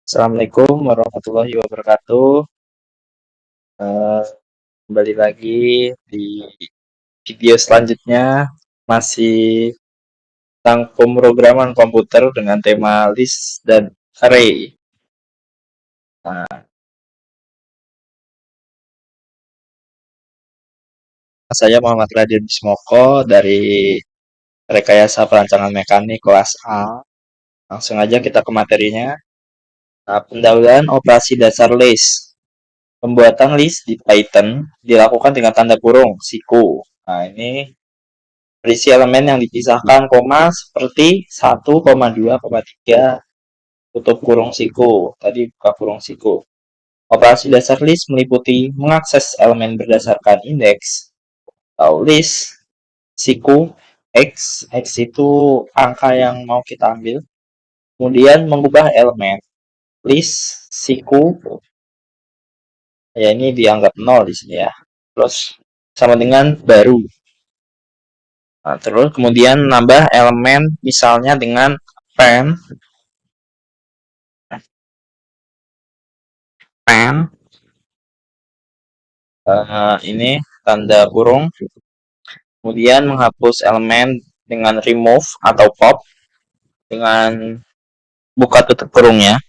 Assalamualaikum warahmatullahi wabarakatuh. Eh, Kembali lagi di video selanjutnya, masih tentang pemrograman komputer dengan tema list dan array. Nah, saya Muhammad Radin Bismoko dari Rekayasa Perancangan Mekanik kelas A. Langsung aja kita ke materinya. Nah, pendahuluan operasi dasar list. Pembuatan list di Python dilakukan dengan tanda kurung, siku. Nah, ini berisi elemen yang dipisahkan koma seperti 1, 2, 3, tutup kurung siku. Tadi buka kurung siku. Operasi dasar list meliputi mengakses elemen berdasarkan indeks atau list, siku, x itu angka yang mau kita ambil. Kemudian mengubah elemen list, siku, ya ini dianggap 0 di sini ya. Terus sama dengan baru. Nah, terus kemudian nambah elemen misalnya dengan pen ini tanda kurung, kemudian menghapus elemen dengan remove atau pop dengan buka tutup kurungnya,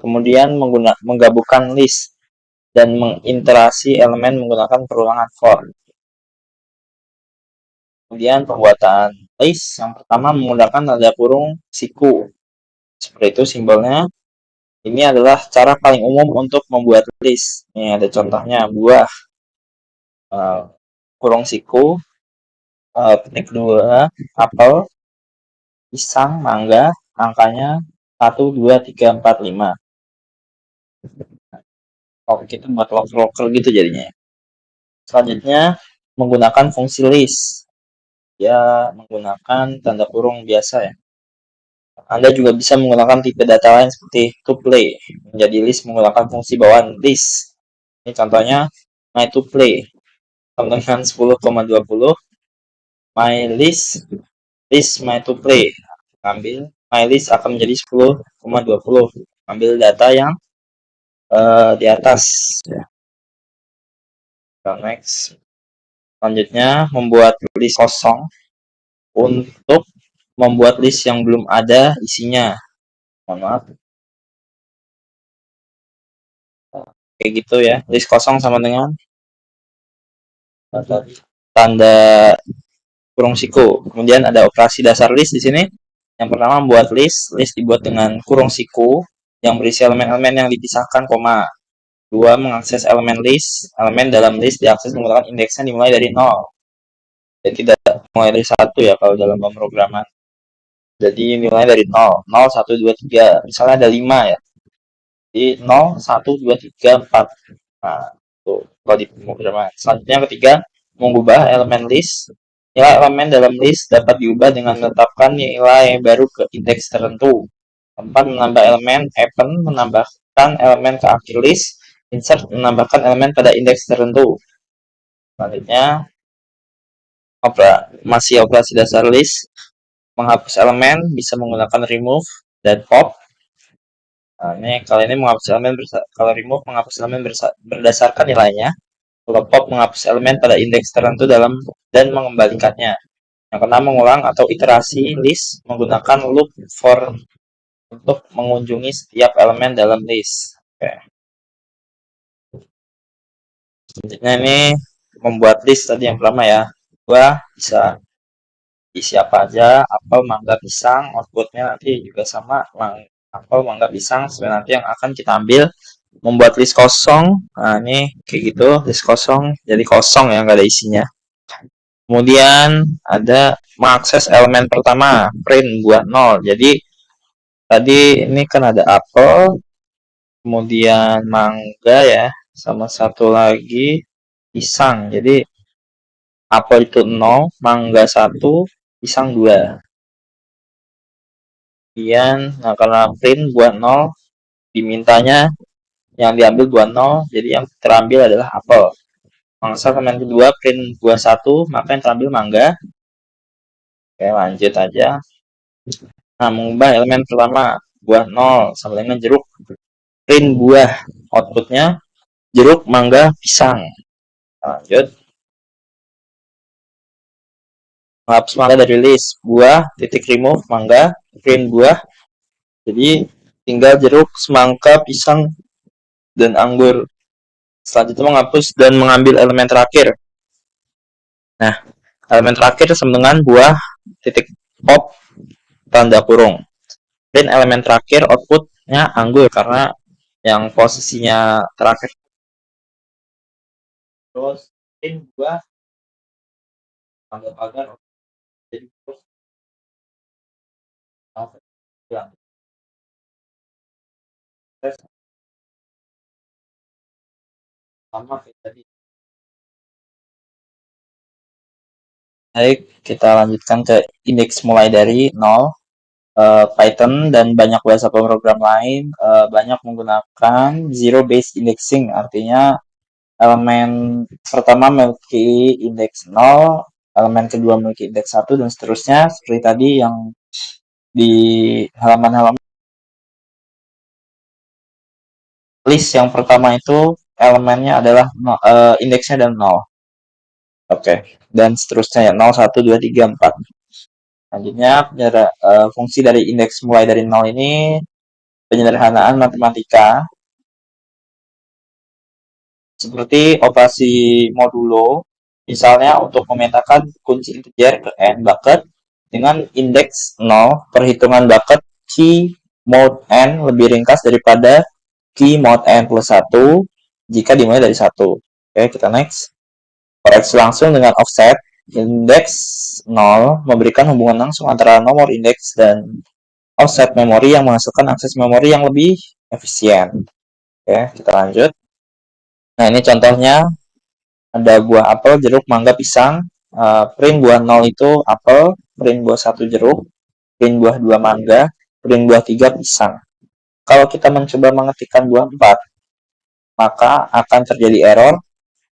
kemudian menggabungkan list dan mengiterasi elemen menggunakan perulangan for. Kemudian pembuatan list yang pertama menggunakan tanda kurung siku, seperti itu simbolnya. Ini adalah cara paling umum untuk membuat list. Ini ada contohnya, buah, kurung siku, petik 2, apel, pisang, mangga, angkanya 1, 2, 3, 4, 5. Oke, kita buat local gitu jadinya. Selanjutnya, menggunakan fungsi list. Ya, menggunakan tanda kurung biasa ya. Anda juga bisa menggunakan tipe data lain seperti toPlay. Menjadi list menggunakan fungsi bawaan list. Ini contohnya, my toPlay. Sama dengan 10,20. My list my toPlay. Ambil my list akan menjadi 10,20. Ambil data yang di atas ya. Next. Selanjutnya membuat list kosong untuk membuat list yang belum ada isinya. Mohon maaf. Kayak gitu ya. List kosong sama dengan tanda kurung siku. Kemudian ada operasi dasar list di sini. Yang pertama membuat list dibuat dengan kurung siku yang berisi elemen-elemen yang dipisahkan koma. 2. Mengakses elemen list. Elemen dalam list diakses menggunakan indeksnya dimulai dari 0. Jadi tidak mulai dari 1 ya kalau dalam pemrograman. Jadi nilai dari 0, 0, 1, 2, 3. Misalnya ada 5 ya. Jadi 0, 1, 2, 3, 4. Nah, tuh kalau di pemrograman. Selanjutnya yang ketiga, mengubah elemen list. Nilai elemen dalam list dapat diubah dengan menetapkan nilai baru ke indeks tertentu. 4. Menambah elemen, append menambahkan elemen ke akhir list, insert menambahkan elemen pada indeks tertentu. Selanjutnya, masih operasi dasar list, menghapus elemen bisa menggunakan remove dan pop. Nah, ini kalau ini menghapus elemen, kalau remove menghapus elemen berdasarkan nilainya. Kalau pop menghapus elemen pada indeks tertentu dalam dan mengembalikannya. Yang keenam, mengulang atau iterasi list menggunakan loop for untuk mengunjungi setiap elemen dalam list. Oke. Selanjutnya ini membuat list tadi yang pertama ya. Buah bisa isi apa aja, apel, mangga, pisang. Outputnya nanti juga sama, apel, mangga, pisang. Sebenarnya nanti yang akan kita ambil membuat list kosong. Nah ini kayak gitu, list kosong jadi kosong ya, nggak ada isinya. Kemudian ada mengakses elemen pertama, print buat 0. Jadi tadi ini kan ada apel, kemudian mangga ya, sama satu lagi pisang. Jadi apel itu 0, mangga 1, pisang 2. Kemudian nah karena print buat 0, dimintanya yang diambil buat 0, jadi yang terambil adalah apel. Mangsa elemen kedua print buah 1, maka yang terambil mangga. Oke, lanjut aja. Nah, mengubah elemen pertama buah 0 sama dengan jeruk. print buah, outputnya jeruk, mangga, pisang. Lanjut, menghapus mangga dari list, buah, titik remove, mangga, print buah. Jadi tinggal jeruk, semangka, pisang, dan anggur. Selanjutnya menghapus dan mengambil elemen terakhir. Nah, elemen terakhir sama dengan buah, titik pop, tanda kurung. Print elemen terakhir outputnya anggur karena yang posisinya terakhir. Terus print buah, tanda pagar, jadi terus sama tadi. Baik, kita lanjutkan ke indeks mulai dari 0. Python dan banyak bahasa pemrogram lain banyak menggunakan zero based indexing, artinya elemen pertama memiliki indeks 0, elemen kedua memiliki indeks 1, dan seterusnya seperti tadi yang di halaman-halaman list yang pertama itu elemennya adalah indeksnya dan 0. Oke, dan seterusnya ya 0, 1, 2, 3, 4. Selanjutnya fungsi dari indeks mulai dari 0 ini penyederhanaan matematika seperti operasi modulo, misalnya untuk memetakan kunci integer ke n bucket dengan indeks 0, perhitungan bucket key mod n lebih ringkas daripada key mod n plus 1 jika dimulai dari 1. Oke, kita next. Koreksi langsung dengan offset. Indeks 0 memberikan hubungan langsung antara nomor indeks dan offset memori yang menghasilkan akses memori yang lebih efisien. Oke, kita lanjut. Nah, ini contohnya ada buah apel, jeruk, mangga, pisang. Print buah 0 itu apel, print buah 1 jeruk, print buah 2 mangga, print buah 3 pisang. Kalau kita mencoba mengetikkan buah 4, maka akan terjadi error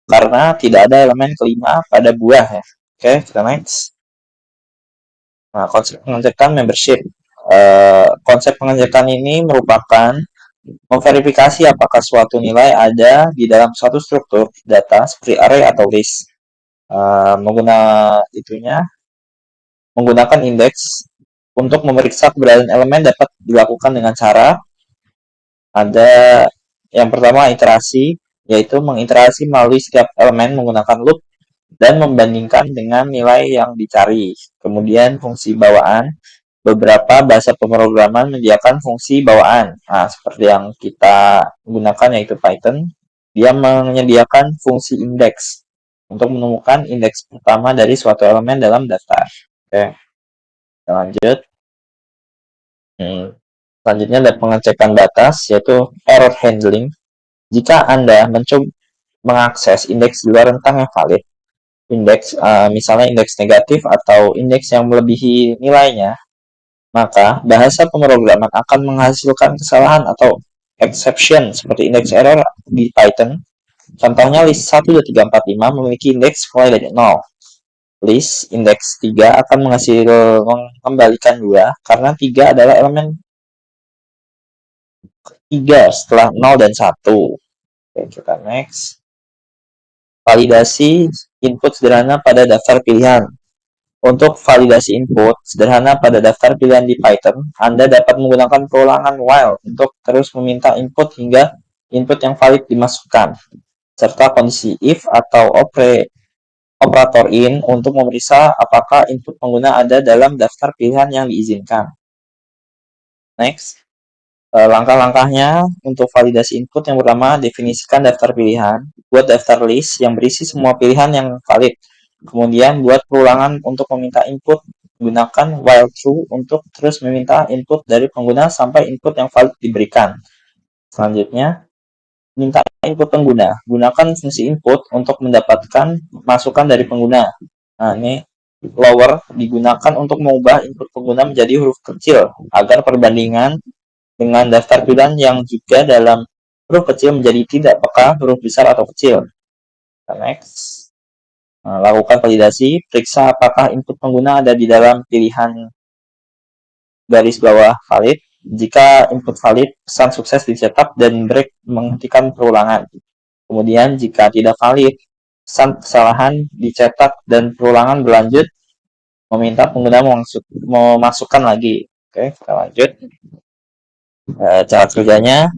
karena tidak ada elemen kelima pada buah ya. Oke, kita next. Nah, konsep pengecekan membership. Konsep pengecekan ini merupakan memverifikasi apakah suatu nilai ada di dalam suatu struktur data seperti array atau list. Menggunakan indeks untuk memeriksa keberadaan elemen dapat dilakukan dengan cara ada yang pertama iterasi, yaitu mengiterasi melalui setiap elemen menggunakan loop dan membandingkan dengan nilai yang dicari. Kemudian fungsi bawaan, beberapa bahasa pemrograman menyediakan fungsi bawaan. Nah, seperti yang kita gunakan yaitu Python, dia menyediakan fungsi indeks untuk menemukan indeks pertama dari suatu elemen dalam daftar. Oke, kita lanjut. Selanjutnya ada pengecekan batas, yaitu error handling. Jika Anda mencoba mengakses indeks di luar rentang yang valid, misalnya indeks negatif atau indeks yang melebihi nilainya, maka bahasa pemrograman akan menghasilkan kesalahan atau exception seperti indeks error di Python. Contohnya list 1, 2, 3, 4, 5 memiliki indeks mulai dari 0. List indeks 3 akan mengembalikan 2 karena 3 adalah elemen 3 setelah 0 dan 1. Oke, kita next. Validasi input sederhana pada daftar pilihan. Untuk validasi input sederhana pada daftar pilihan di Python, Anda dapat menggunakan perulangan while untuk terus meminta input hingga input yang valid dimasukkan, serta kondisi if atau operator in untuk memeriksa apakah input pengguna ada dalam daftar pilihan yang diizinkan. Next. Langkah-langkahnya untuk validasi input yang pertama, definisikan daftar pilihan, buat daftar list yang berisi semua pilihan yang valid. Kemudian buat perulangan untuk meminta input, gunakan while true untuk terus meminta input dari pengguna sampai input yang valid diberikan. Selanjutnya, minta input pengguna, gunakan fungsi input untuk mendapatkan masukan dari pengguna. Nah, ini lower digunakan untuk mengubah input pengguna menjadi huruf kecil agar perbandingan dengan daftar pilihan yang juga dalam huruf kecil menjadi tidak peka huruf besar atau kecil. Next. Lakukan validasi, periksa apakah input pengguna ada di dalam pilihan garis bawah valid. jika input valid, pesan sukses dicetak dan break menghentikan perulangan. Kemudian jika tidak valid, pesan kesalahan dicetak dan perulangan berlanjut, meminta pengguna memasukkan lagi. Oke, kita lanjut. Cara kerjanya,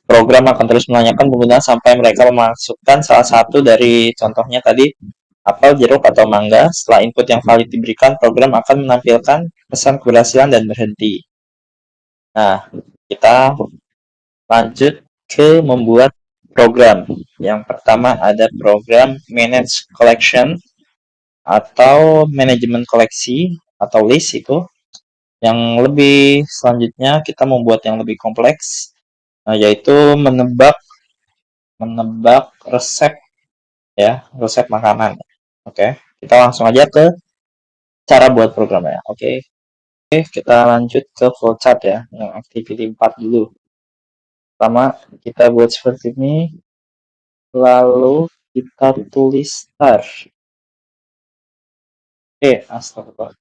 program akan terus menanyakan pengguna sampai mereka memasukkan salah satu dari contohnya tadi, apel, jeruk, atau mangga. Setelah input yang valid diberikan, program akan menampilkan pesan keberhasilan dan berhenti. Nah, kita lanjut ke membuat program. Yang pertama ada program manage collection atau manajemen koleksi atau list itu. Yang lebih selanjutnya kita membuat yang lebih kompleks, yaitu menebak resep ya, resep makanan. Oke, kita langsung aja ke cara buat programnya. Oke, kita lanjut ke flowchart ya, yang activity 4 dulu. Pertama, kita buat seperti ini, lalu kita tulis start. Astagfirullah.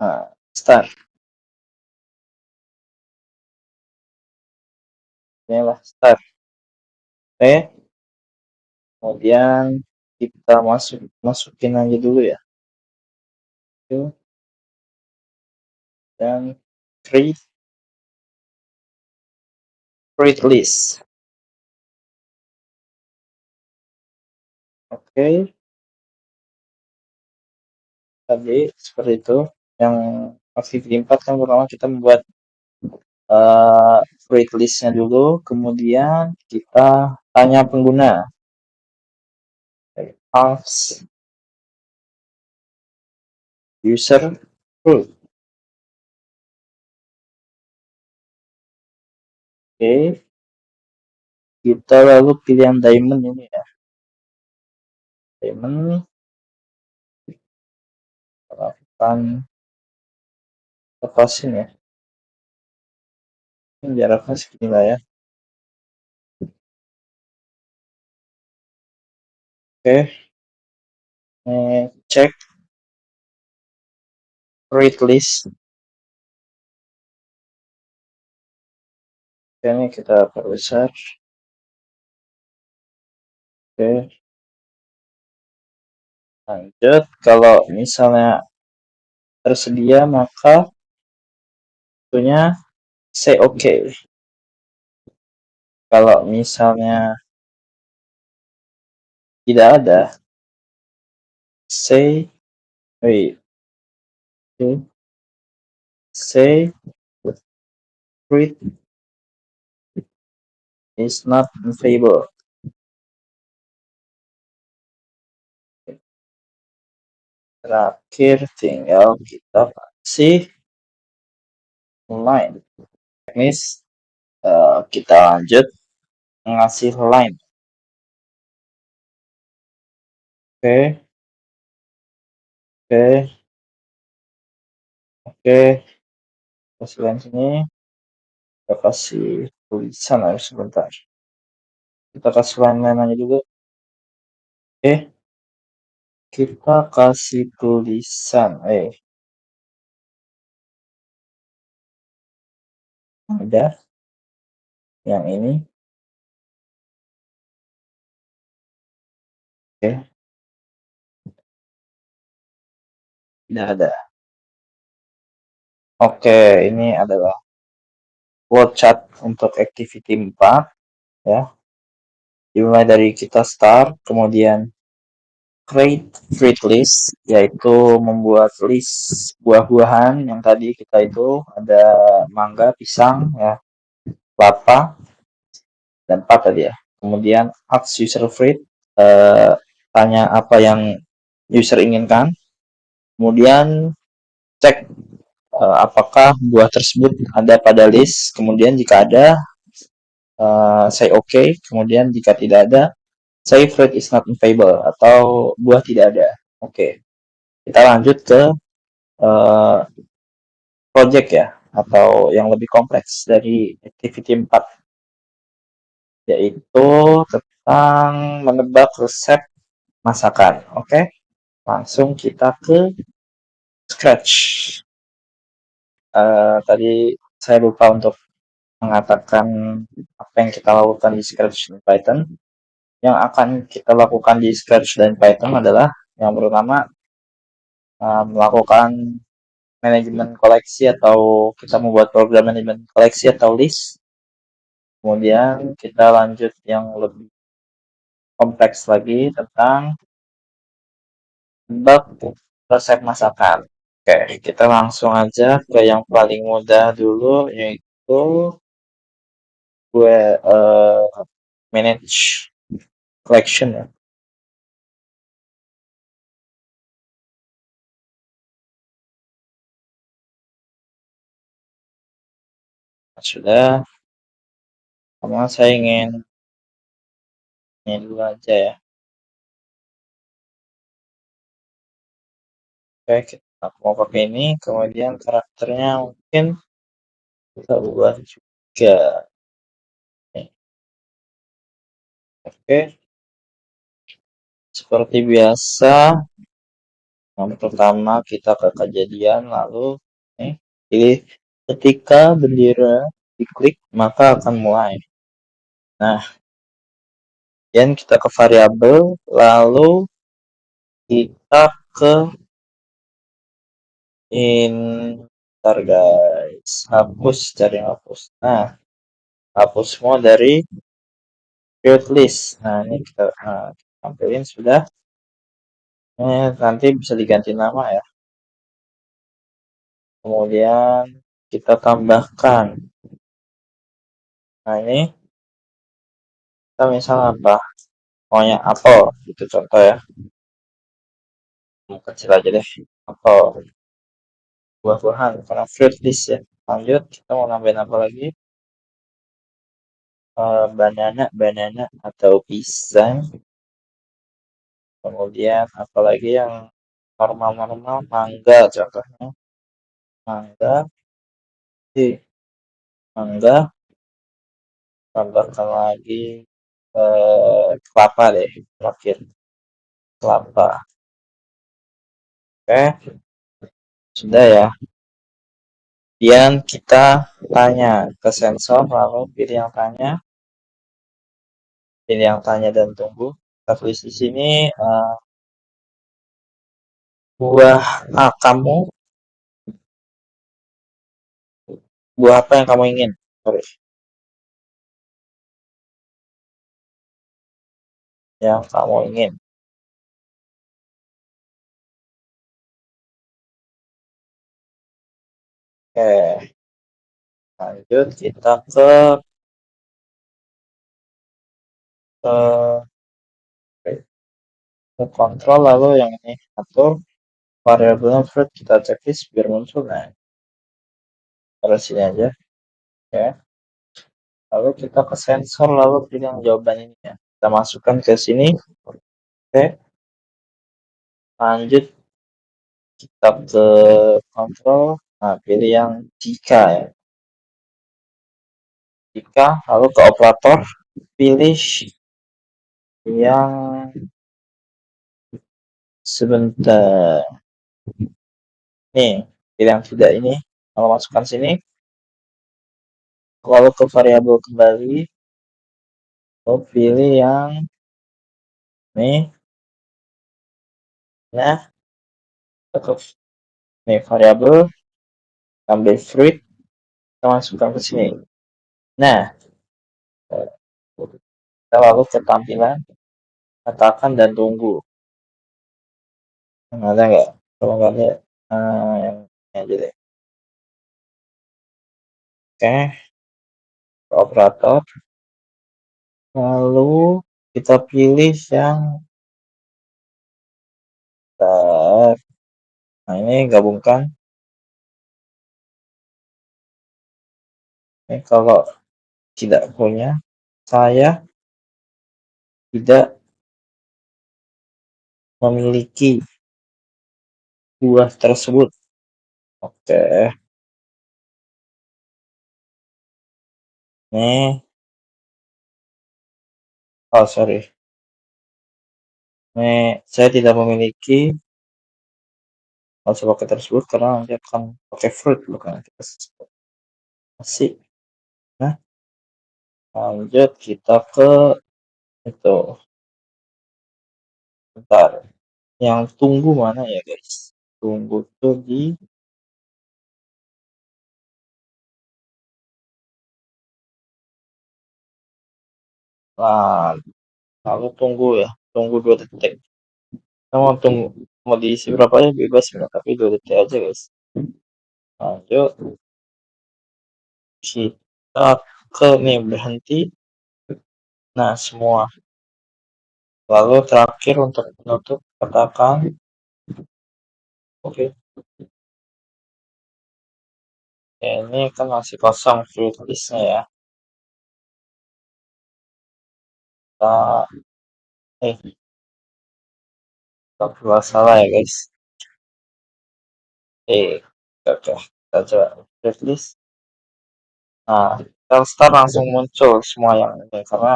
Nah, start. Inilah start. Oke. Kemudian kita masukin aja dulu ya. Dan create list. Oke. Tadi seperti itu. Yang activity 4 kan pertama kita membuat create listnya dulu, kemudian kita tanya pengguna. Ask user fruit. Oke. Kita lalu pilih yang diamond ini ya. Diamond. Lakukan lepasin ya. Ini jaraknya segini lah ya. Oke. Cek create list. Oke, ini kita perbesar. Oke. Lanjut, kalau misalnya tersedia maka tentunya say OK. Kalau misalnya tidak ada, say wait. Okay. Say fruit is not in favor. Terakhir tinggal kita kasih line. Teknis kita lanjut ngasih line. Oke. Kasih line sini. Kita kasih tulisan harus sebentar. Kita kasih line aja dulu. Oke. Kita kasih tulisan. Ada yang ini. Oke. Tidak ada. Oke, ini adalah flowchart untuk activity 4 ya. Dimulai dari kita start, kemudian create fruit list, yaitu membuat list buah-buahan yang tadi kita itu ada mangga, pisang ya, kelapa dan 4 tadi ya. Kemudian ask user fruit, tanya apa yang user inginkan. Kemudian cek apakah buah tersebut ada pada list. Kemudian jika ada, say OK. Kemudian jika tidak ada, say fruit is not in favor atau buah tidak ada. Oke. Kita lanjut ke project ya, atau yang lebih kompleks dari activity 4, yaitu tentang menebak resep masakan. Oke. Langsung kita ke Scratch. Tadi saya lupa untuk mengatakan apa yang kita lakukan di Scratch dan Python. Yang akan kita lakukan di Scratch dan Python adalah yang pertama melakukan manajemen koleksi atau kita membuat program manajemen koleksi atau list. Kemudian kita lanjut yang lebih kompleks lagi tentang bab resep masakan. Oke, kita langsung aja ke yang paling mudah dulu, yaitu gue manage collection ya. Sudah, sama saya ingin ini dulu aja ya. Oke, kita mau pakai ini, kemudian karakternya mungkin kita ubah juga. Oke, seperti biasa, yang pertama kita ke kejadian, lalu pilih ketika bendera diklik maka akan mulai. Nah, kemudian kita ke variabel, lalu kita ke ntar guys, hapus, cari hapus. Nah, hapus semua dari field list. Nah, ini kita tampilin sudah. Nanti bisa diganti nama ya. Kemudian kita tambahkan. Nah, ini kita misalnya apa? Maunya apel, gitu contoh ya. Kecil aja deh. Apel, buah-buahan, karena fruit list ya. Lanjut, kita mau nambahin apa lagi? Banana atau pisang. Kemudian apalagi yang normal-normal, mangga contohnya. Mangga, mangga, tambahkan lagi kelapa deh, terakhir kelapa. Oke, sudah ya. Kemudian kita tanya ke sensor, lalu pilih yang tanya dan tunggu. Kita tulis di sini buah kamu, buah apa yang kamu ingin? Sorry, yang kamu ingin. Oke, lanjut kita ke kontrol, lalu yang ini atur variabelnya fruit, kita checklist biar muncul. Nah, taruh sini aja. Oke, lalu kita ke sensor, lalu pilih yang jawaban ini ya. Kita masukkan ke sini. Oke, lanjut kita ke kontrol. Nah, pilih yang jika ya. Jika, lalu ke operator, pilih yang sebentar. Nih, pilih yang tidak ini. Kalau masukkan sini, lalu ke variabel kembali, lalu pilih yang nih. Nah, ke nih variabel, ambil fruit, kita masukkan ke sini. Nah, kita lalu ke tampilan, katakan dan tunggu. Ada nggak? Kalau nggak ada, yang ini aja deh. Oke, operator. Lalu kita pilih yang nah ini gabungkan. Ini kalau tidak punya, saya tidak memiliki buah tersebut. Oke, ini sorry, ini saya tidak memiliki pakai tersebut karena nanti akan pakai fruit bukan kita. Masih. Nah, lanjut kita ke itu. Bentar. Yang tunggu mana ya, guys? Tunggu tuh di nah, lalu tunggu ya. Tunggu 2 detik. Kita mau tunggu mau diisi berapa ya bebas ya, tapi 2 detik aja, guys. Lanjut kita ke nih berhenti. Nah, semua. Lalu terakhir untuk penutup katakan oke. Ya, ini kan masih kosong fruit list-nya ya. Kita kita salah ya, guys. Oke. Kita coba fruit list. Nah, Telstar langsung muncul semua yang ini karena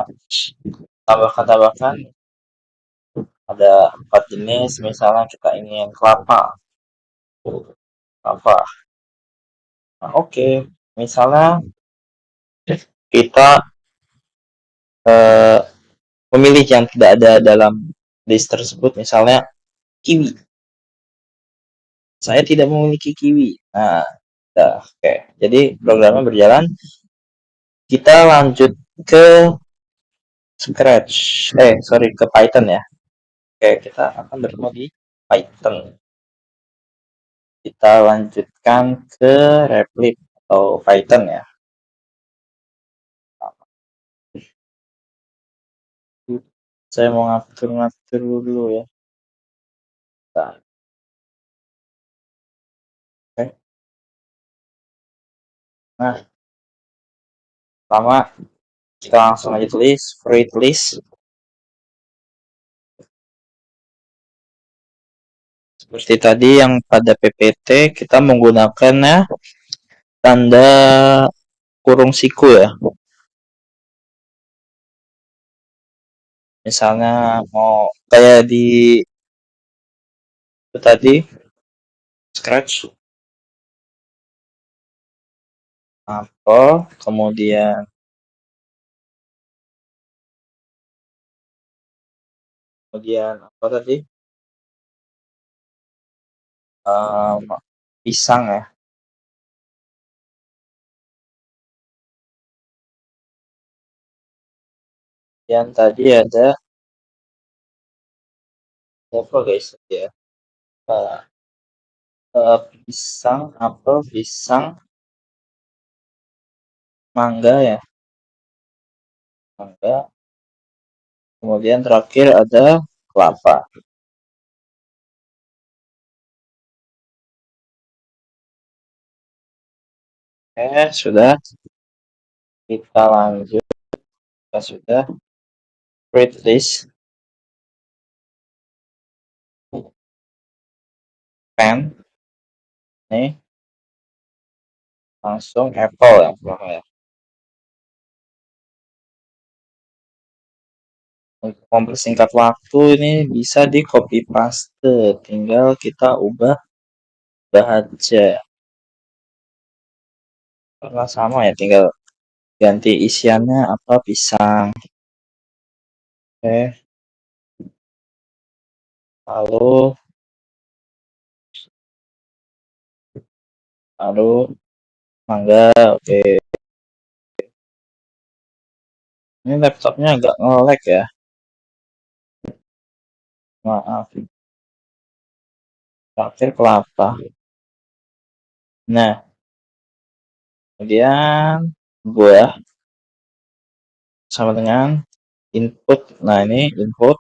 tambahkan ada 4 jenis. Misalnya kita ingin kelapa. Kelapa. Nah, oke. Misalnya kita eh, memilih yang tidak ada dalam list tersebut, misalnya kiwi. Saya tidak memiliki kiwi. Nah, oke. Jadi programnya berjalan. Kita lanjut ke Scratch. Sorry, ke Python ya. Oke, kita akan bertemu di Python. Kita lanjutkan ke Replit atau Python ya. Saya mau ngatur-ngatur dulu ya. Nah, oke. Nah, pertama kita langsung aja tulis fruit list. Seperti tadi yang pada PPT kita menggunakannya tanda kurung siku ya. Misalnya mau kayak di itu tadi Scratch apel, kemudian apa tadi, um, pisang ya. Yang tadi ada apa guys ya, uh, pisang, apel, pisang, mangga ya, mangga. Kemudian terakhir ada kelapa. Sudah. Kita lanjut. Kita sudah create list pen nih, langsung apple yang pertama ya. Untuk mempersingkat waktu ini bisa di copy paste, tinggal kita ubah bahagia karena sama ya, tinggal ganti isiannya apa, pisang. Oke, lalu lalu mangga. Oke, ini laptopnya agak nge-lag ya, maaf. Terakhir kelapa. Nah, kemudian buah sama dengan input. Nah, ini input,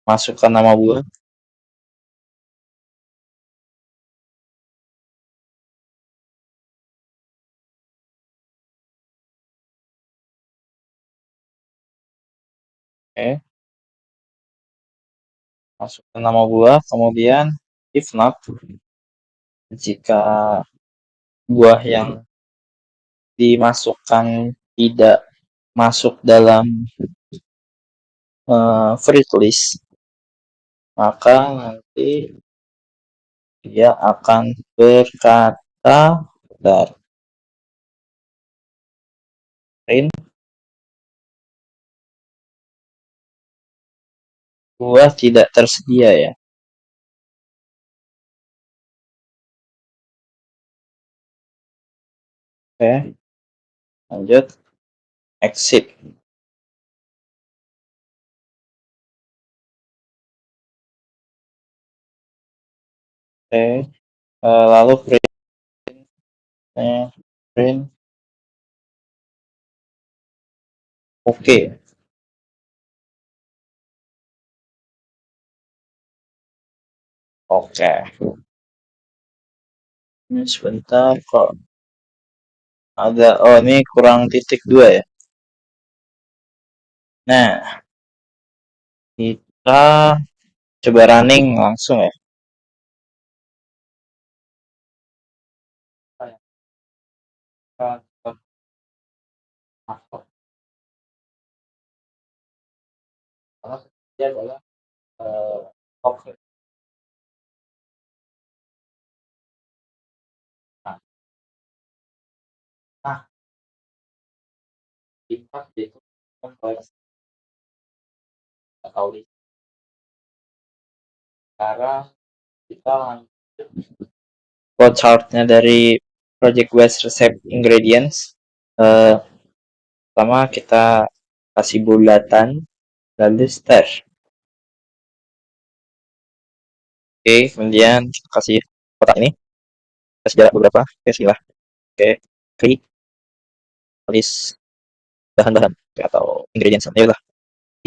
masukkan nama buah. Oke, masukkan nama buah, kemudian if not, jika buah yang dimasukkan tidak masuk dalam fruit list, maka nanti dia akan berkata bentar, Rin, buah tidak tersedia ya. Oke, lanjut. Exit. Oke, lalu print. Print. Oke. Oke. Ini sebentar kok ada, oh ini kurang titik dua ya. Nah, kita coba running langsung ya. Dia adalah oke. Nah, kita itu kompleks atau cara kita flowchartnya dari Project West Recipe Ingredients. Eh, Pertama kita kasih bulatan, lalu stir. Oke, kemudian kita kasih kotak ini, kasih jarak beberapa, oke silah. Oke, klik list bahan-bahan atau ingredients, ya lah,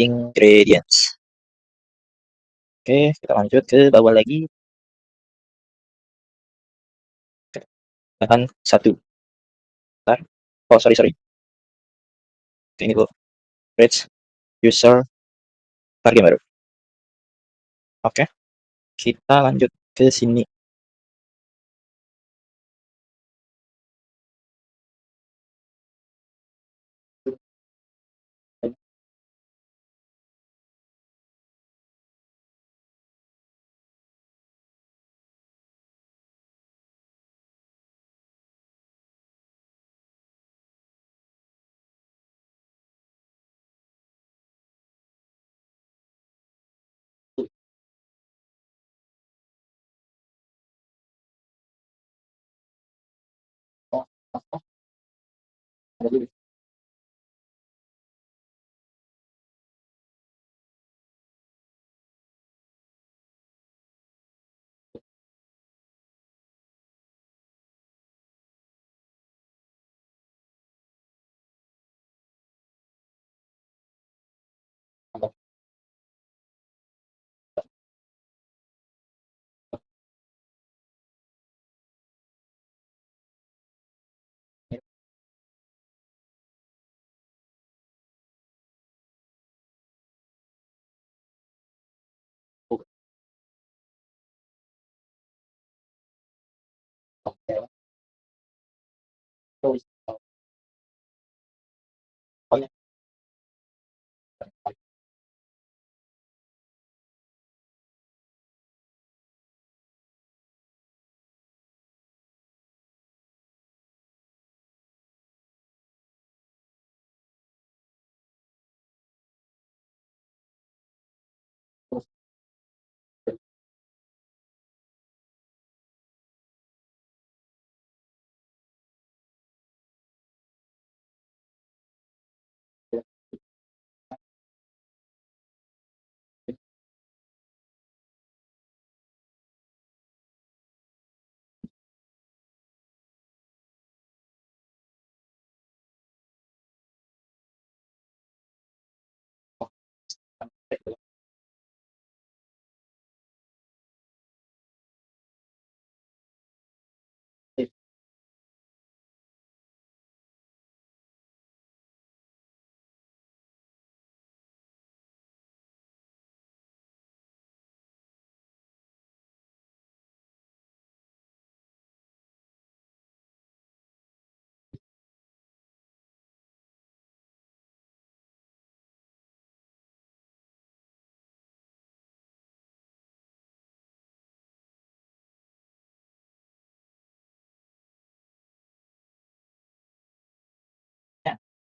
ingredients. Oke, kita lanjut ke bawah lagi. Bahan satu. Bentar. Oh, sorry. Ini dulu. Create user target baru. Oke, kita lanjut ke sini.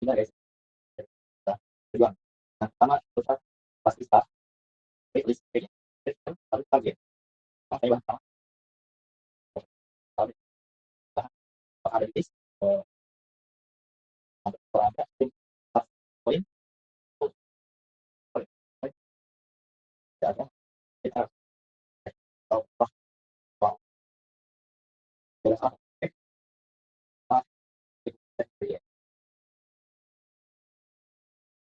Gimana guys? Nah, kedua. Nah, pertama kita pasti start list kayaknya. Harus target. Makanya bang, pertama target bahan ada list. Kalau ada poin, poin, poin, tidak ada. Kita tahu bahwa jelas apa.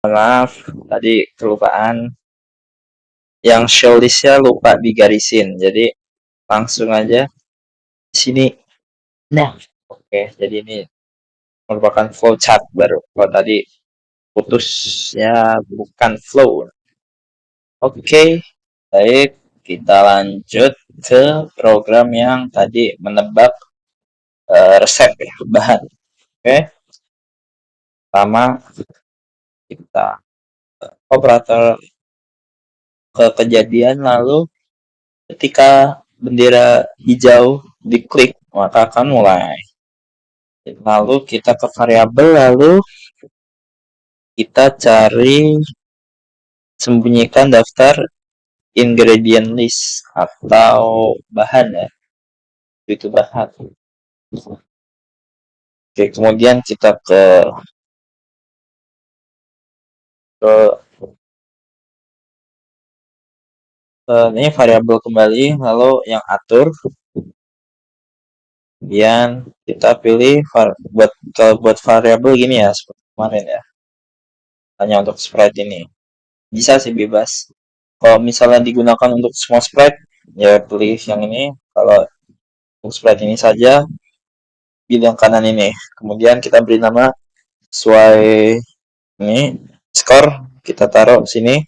Maaf, tadi kelupaan. Yang show listnya lupa digarisin, jadi langsung aja di sini. Nah, oke, jadi ini merupakan flow chart baru. Kalau tadi putusnya bukan flow. Oke, baik, kita lanjut ke program yang tadi menebak resep ya, bahan. Oke, pertama kita operator ke kejadian, lalu ketika bendera hijau diklik maka akan mulai. Lalu kita ke variabel, lalu kita cari sembunyikan daftar ingredient list atau bahan ya, itu bahan. Oke, kemudian kita ke ini variabel kembali, lalu yang atur, kemudian kita pilih buat variabel gini ya, seperti kemarin ya, hanya untuk sprite ini. Bisa sih bebas. Kalau misalnya digunakan untuk semua sprite, ya pilih yang ini. Kalau untuk sprite ini saja, pilih yang kanan ini. Kemudian kita beri nama sesuai ini, skor, kita taruh sini.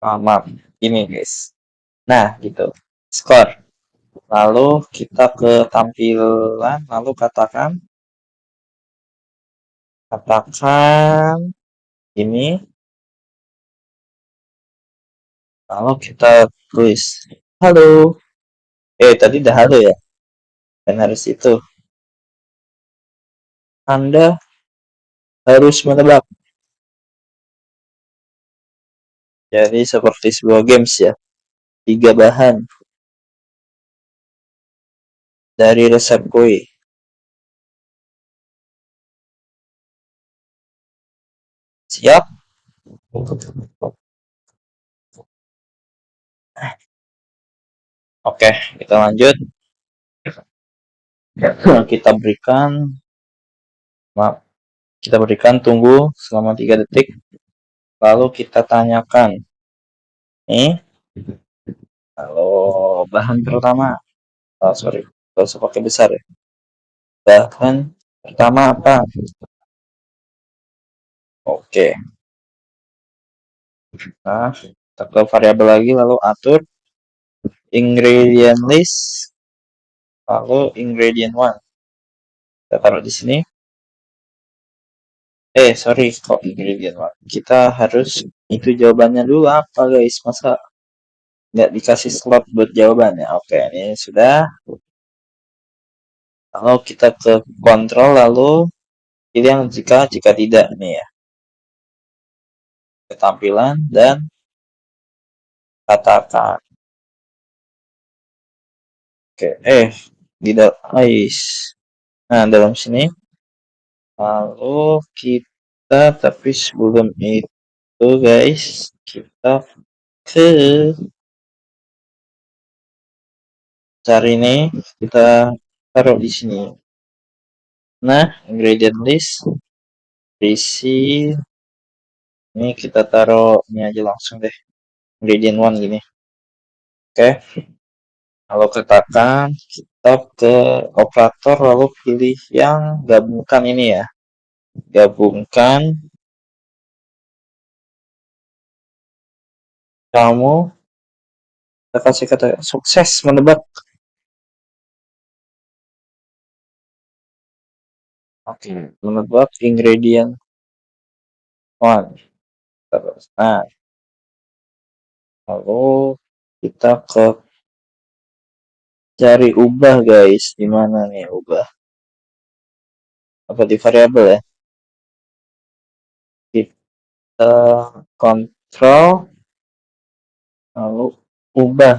Maaf, ini guys. Nah, gitu. Skor. Lalu kita ke tampilan, lalu katakan ini, lalu kita tulis halo. Tadi udah halo ya, dan harus itu. Anda harus menebak. Jadi seperti sebuah games ya. 3 bahan dari resep kue. Siap? Oke, kita lanjut. Kita berikan, maaf, kita berikan tunggu selama 3 detik. Lalu kita tanyakan, nih, kalau bahan pertama, sorry, gak usah pakai besar ya. Bahan pertama apa? Oke. Nah, kita ke variabel lagi, lalu atur ingredient list, lalu ingredient one. Kita taruh di sini. Sorry, kok ingredient one. Kita harus itu jawabannya dulu apa guys? Masa nggak dikasih slot buat jawabannya? Oke, ini sudah. Lalu kita ke kontrol, lalu pilih yang jika tidak nih ya. Ketampilan dan katakan. Oke, di dalam, nah dalam sini. Lalu kita, tapi sebelum itu guys, kita ke cari ini, kita taruh di sini. Nah, ingredient list, isi, ini kita taruh ini aja langsung deh, ingredient one gini. Oke, lalu katakan kita ke operator, lalu pilih yang gabungkan ini ya, gabungkan. Kamu, kita kasih kata sukses menebak. Oke, menebak ingredient one terus. Nah, lalu kita ke cari ubah guys, di mana nih ubah? apa di variabel ya? Kita kontrol lalu ubah.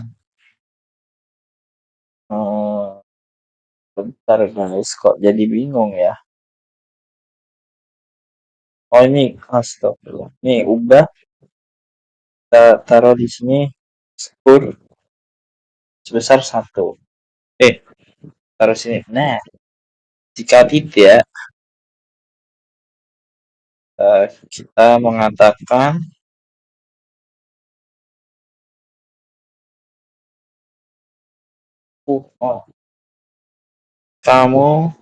Bentar guys, kok jadi bingung ya? Oh ini, astagfirullah. Nih ubah, kita taruh di sini skur sebesar 1. Taruh sini. Nah, jika tidak, kita mengatakan oh, kamu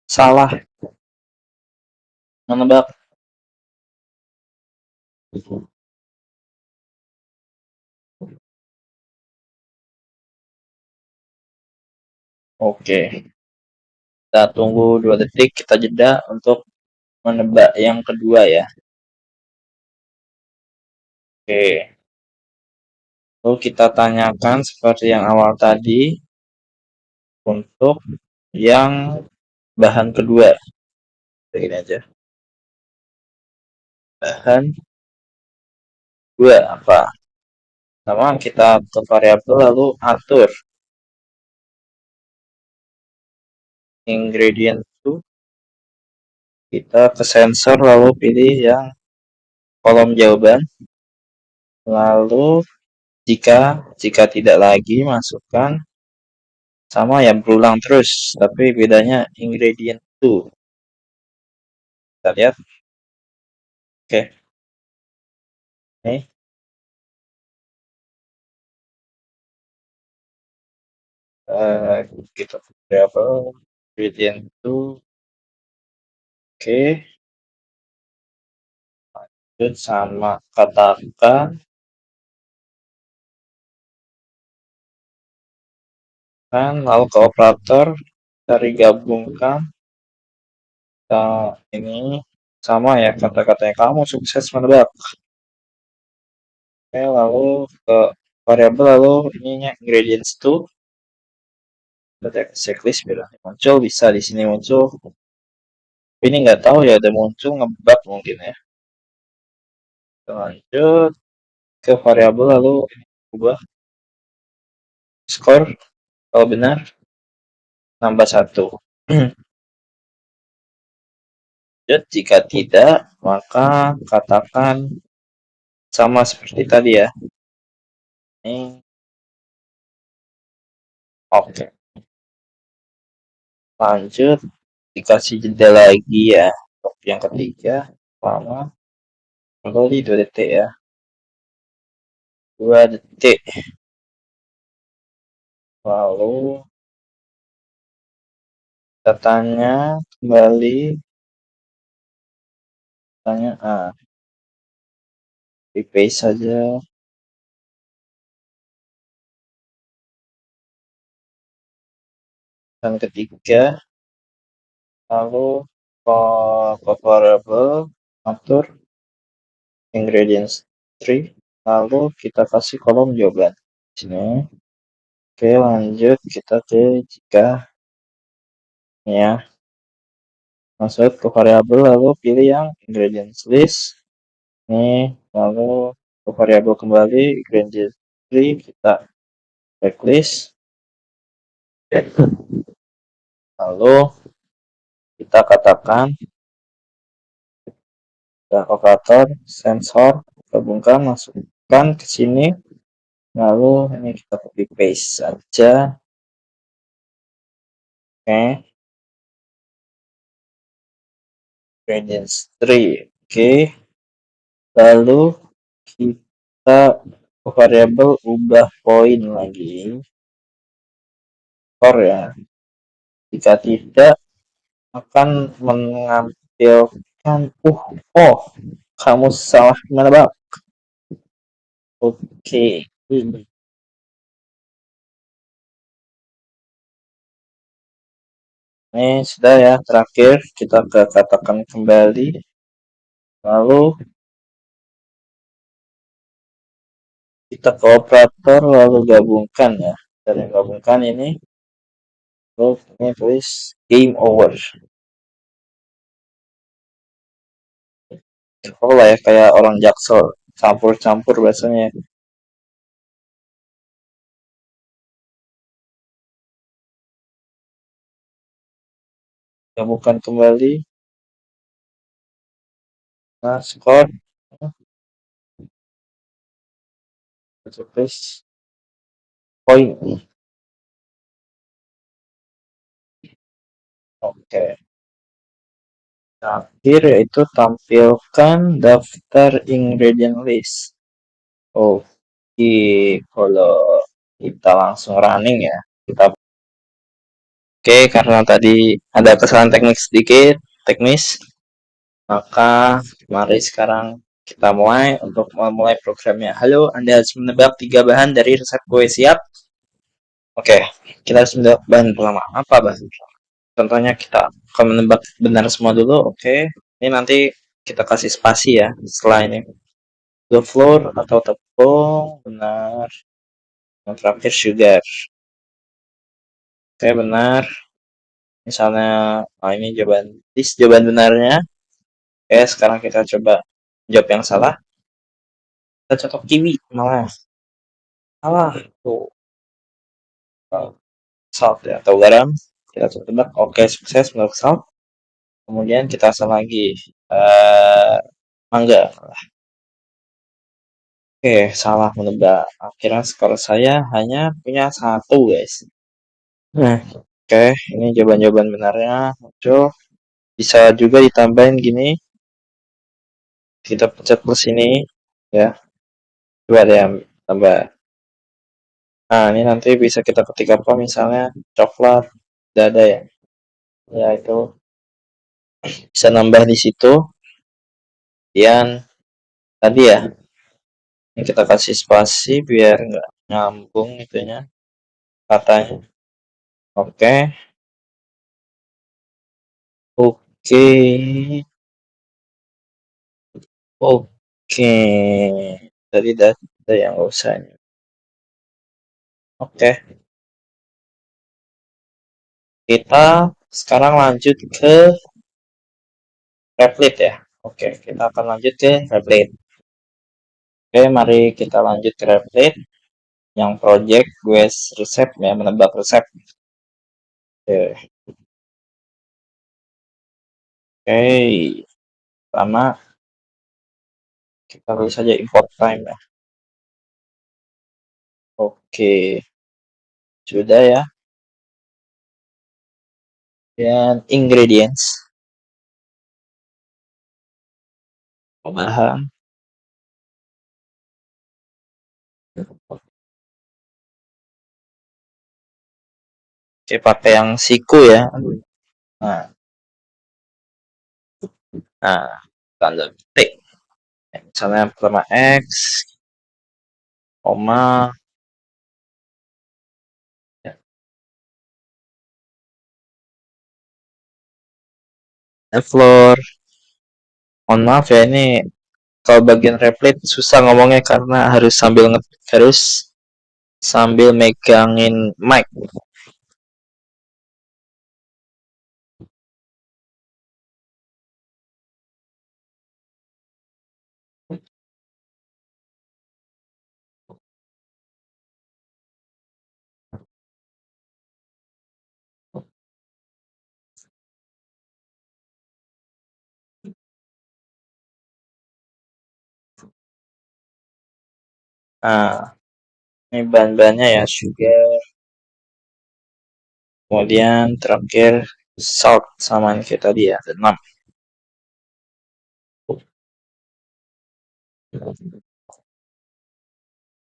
salah menebak. Oke, kita tunggu 2 detik, kita jeda untuk menebak yang kedua ya. Oke, lalu kita tanyakan seperti yang awal tadi untuk yang bahan kedua. Begini aja. Bahan kedua apa? Sama kita ke variabel lalu atur ingredient itu, kita ke sensor lalu pilih yang kolom jawaban, lalu jika tidak lagi masukkan, sama ya berulang terus tapi bedanya ingredient itu. Kita lihat. Oke, nih kita variabel ingredient itu. Oke, lanjut sama katakan lalu ke operator dari gabungkan. Ini sama ya kata-katanya, kamu sukses menebak. Oke, lalu ke variabel lalu ininya ingredients itu. Kita cek checklist biar muncul, bisa di sini muncul. Ini nggak tahu ya, ada muncul ngebug mungkin ya. Kita lanjut ke variabel lalu ubah skor, kalau benar nambah 1. Jika tidak maka katakan sama seperti tadi ya. Ini oke. Lanjut, dikasih jeda lagi ya untuk yang ketiga lama kembali 2 detik ya. 2 detik. Lalu kita tanya kembali, tanya di paste saja. Dan ketiga, lalu ke variable atur ingredients 3, lalu kita kasih kolom jawaban sini. Oke, lanjut kita ke jika ya, masuk ke variabel lalu pilih yang ingredients list ini, lalu ke variabel kembali ingredients 3, kita backlist, lalu kita katakan operator sensor gabungkan, masukkan ke sini, lalu ini kita copy paste saja. Oke, ingredients 3. Oke, lalu kita ke variabel ubah poin lagi skor ya. Jika tidak akan menampilkan kamu salah menebak. Oke, ini sudah ya, terakhir kita katakan kembali, lalu kita ke operator lalu gabungkan ya. Dan gabungkan ini, lalu ini tulis game over. Oh lah ya kayak orang Jaksel campur-campur bahasanya. Temukan kembali. Nah, skor. Please. Poin. Oke. Terakhir yaitu tampilkan daftar ingredient list. Oke, kalau kita langsung running ya. Kita Oke, karena tadi ada kesalahan teknis, maka mari sekarang kita mulai untuk memulai programnya. Halo, Anda harus menebak 3 bahan dari resep kue siap. Oke, kita harus menebak bahan pertama. Apa bahan? Contohnya kita akan menebak benar semua dulu. Oke, ini nanti kita kasih spasi ya setelah ini. The flour atau tepung, benar. Yang terakhir sugar. Oke, benar. Misalnya, ini jawaban benarnya. Oke, sekarang kita coba jawab yang salah. Kita contoh kiwi, malah. Salah. Tuh, salt ya, atau garam. Kita coba tebak. Oke, sukses menurut salt. Kemudian kita asal lagi. Mangga. Oke, salah menebak. Akhirnya skor saya hanya punya satu, guys. Nah, oke, ini jawaban-jawaban benarnya muncul. Bisa juga ditambahin gini. Kita pencet plus ini, ya. Coba deh tambah. Nah, ini nanti bisa kita ketik apa misalnya coklat, tidak ada ya. Ya itu bisa nambah di situ. Kemudian tadi ya, ini kita kasih spasi biar nggak nyambung itunya katanya. Oke, oke, oke. Tadi ada yang nggak usah. Oke, kita sekarang lanjut ke Replit ya. Oke, kita akan lanjut ke Replit. Oke, mari kita lanjut ke Replit yang project gue resep ya, menebak resep. Oke, pertama kita tulis saja import time ya. Oke, sudah ya. Dan ingredients, bahan. Oke, pakai yang siku ya. Nah, tanda petik. Misalnya pertama X, koma, ya, floor. Mohon maaf ya ini kalau bagian replit susah ngomongnya karena harus sambil megangin mic. Nah, ini bahan-bahannya ya sugar, kemudian terakhir salt sama yang kita tadi ya, ada 6.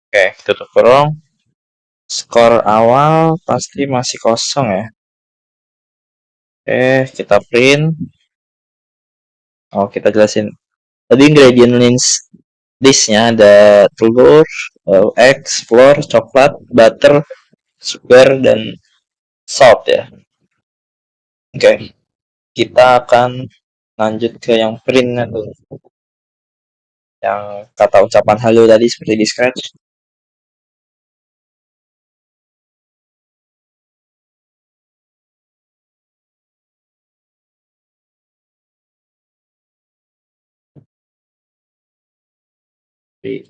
Oke, tutup kurung. Skor awal pasti masih kosong ya. Oke, kita print. Oh, kita jelasin. Tadi ingredient listnya ada telur, eggs, flour, coklat, butter, sugar, dan salt ya. Oke, kita akan lanjut ke yang printnya tuh. Yang kata ucapan halo tadi seperti di scratch.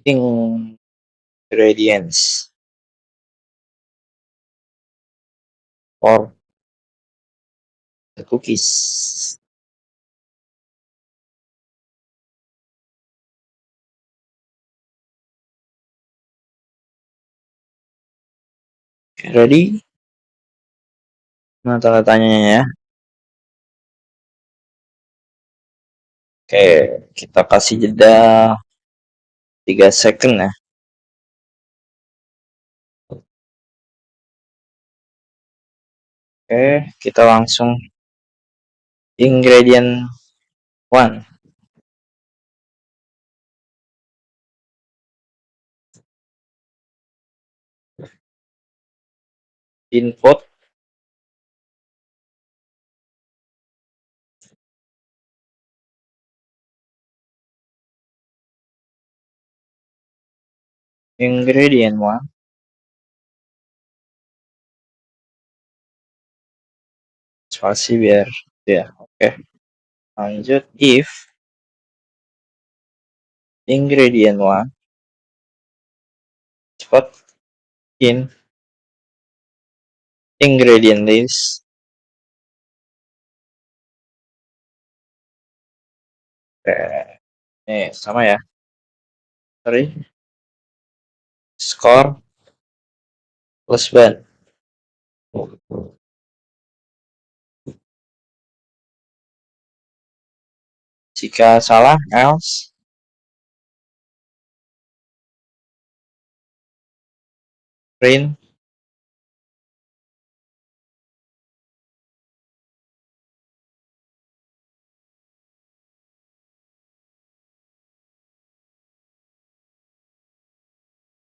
ingredients for the cookies. Ready? Nah, tanda tanyanya ya. Oke, kita kasih jeda 3 second ya. Oke, kita langsung ingredient one. Input ingredient one. Spasi biar ya. Oke. Lanjut if ingredient one spot in ingredient list. Oke. Nih, sama ya. Sorry. Score plus 1. Jika salah, else print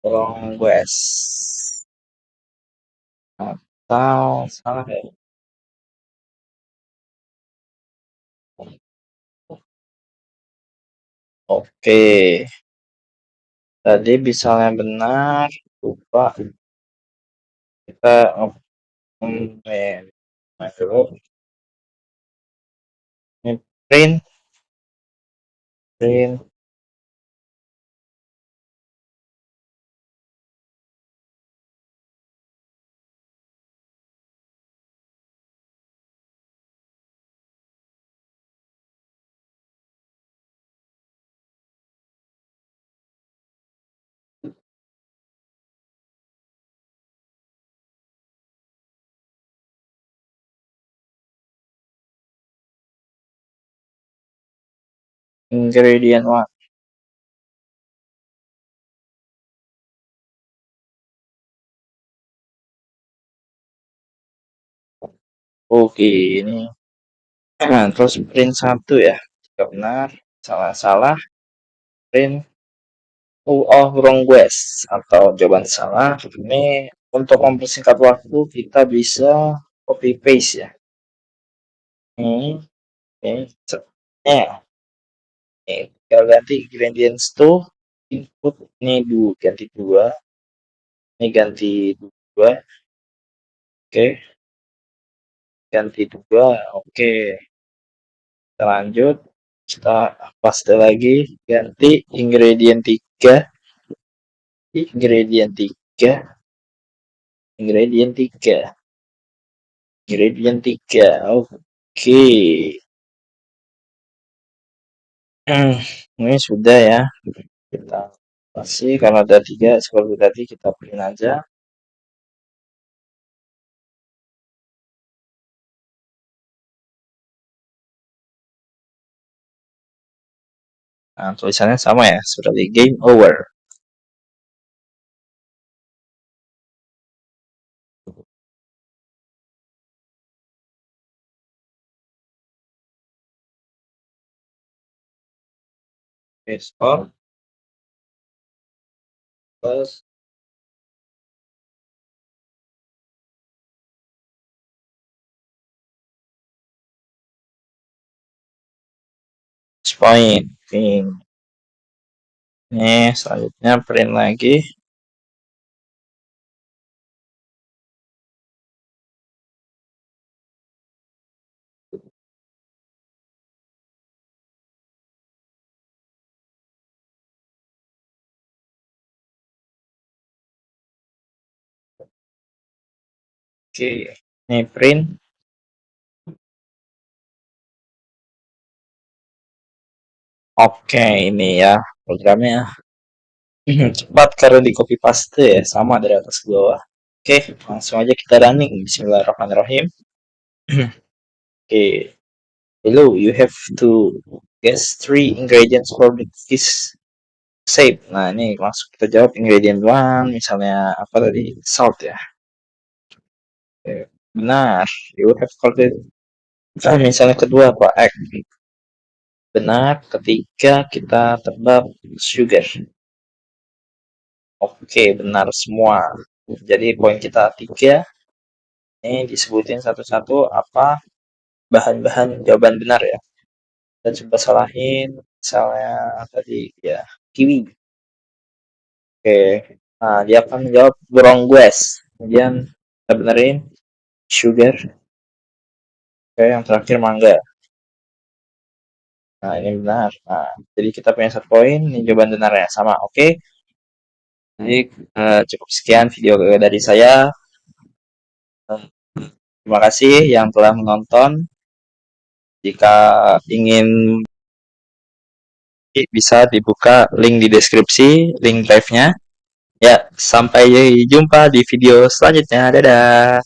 wrong west. Atau salah ya. Oke. Tadi misalnya benar, lupa kita dulu. Ini print ingredient one. Oke, ini terus print satu ya. Jika benar, salah-salah print wrong west atau jawaban salah. Ini untuk mempersingkat waktu kita bisa copy paste ya. Ini ya. Tinggal ganti ingredients tuh input ini ganti 2. Ini ganti 2. Oke. Ganti 2. Oke. Kita lanjut. Kita paste lagi. Ganti ingredient 3. Ingredient 3. Ingredient 3. Ingredient 3. Oke. Ini sudah ya. Kita kasih kalau ada 3 seperti tadi kita print aja. Nah, tulisannya sama ya, seperti game over. Oke, stop. Plus point. Ini selanjutnya print lagi. Oke, ini print. Oke, ini ya programnya. Cepat karena di copy paste ya, sama dari atas ke bawah. Oke, langsung aja kita running. Bismillahirrahmanirrahim. Oke, hello, you have to guess three ingredients for the fish shape. Nah, ini langsung kita jawab ingredient one, misalnya apa tadi? Salt ya. Oke, benar, you have corrected. Misalnya kedua apa? Egg. Benar, ketiga kita tebak sugar. Oke, benar semua. Jadi poin kita 3. Ini disebutin satu-satu apa bahan-bahan jawaban benar ya. Dan coba salahin, misalnya tadi ya kiwi. Oke, nah dia akan menjawab bronggues. Kemudian kita benerin sugar. Oke, yang terakhir mangga. Nah ini benar. Nah, jadi kita punya 1 poin. Ini jawaban benarnya sama. Oke. Jadi cukup sekian video dari saya. Terima kasih yang telah menonton. Jika ingin bisa dibuka link di deskripsi, link drive-nya. Ya, sampai jumpa di video selanjutnya. Dadah.